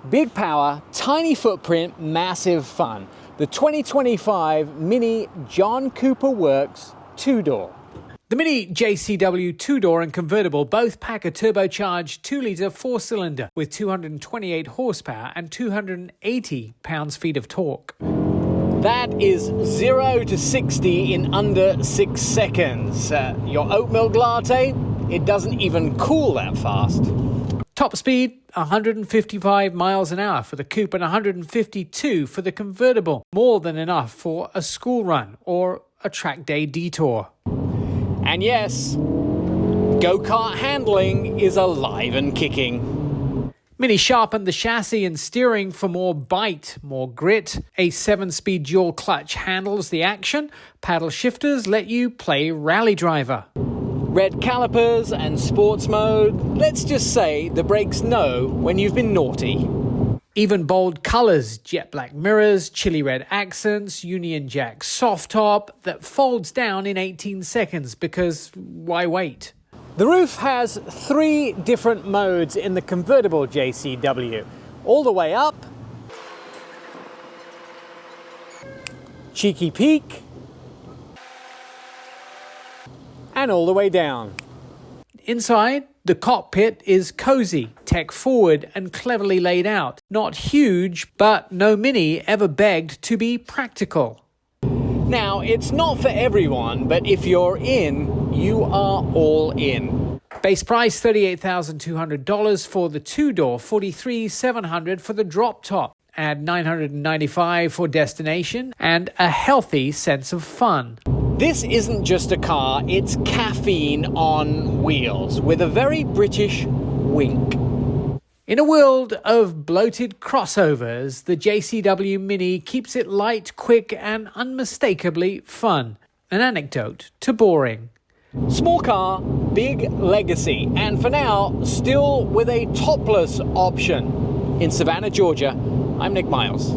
Big power, tiny footprint, massive fun. The 2025 Mini John Cooper Works two-door. The Mini JCW two-door and convertible both pack a turbocharged 2-litre 4-cylinder with 228 horsepower and 280 pounds-feet of torque. That is 0 to 60 in under 6 seconds. Your oat milk latte, it doesn't even cool that fast. Top speed, 155 miles an hour for the coupe and 152 for the convertible. More than enough for a school run or a track day detour. And yes, go-kart handling is alive and kicking. Mini sharpened the chassis and steering for more bite, more grit. A 7-speed dual clutch handles the action. Paddle shifters let you play rally driver. Red calipers and sports mode. Let's just say the brakes know when you've been naughty. Even bold colors, jet black mirrors, chili red accents, Union Jack soft top that folds down in 18 seconds because why wait? The roof has 3 different modes in the convertible JCW. All the way up, cheeky peak, and all the way down. Inside, the cockpit is cozy, tech forward and cleverly laid out. Not huge, but no Mini ever begged to be practical. Now, it's not for everyone, but if you're in, you are all in. Base price $38,200 for the two-door, $43,700 for the drop top. Add $995 for destination and a healthy sense of fun. This isn't just a car, it's caffeine on wheels with a very British wink. In a world of bloated crossovers, the JCW Mini keeps it light, quick and unmistakably fun. An anecdote to boring. Small car, big legacy, and for now, still with a topless option. In Savannah, Georgia, I'm Nick Miles.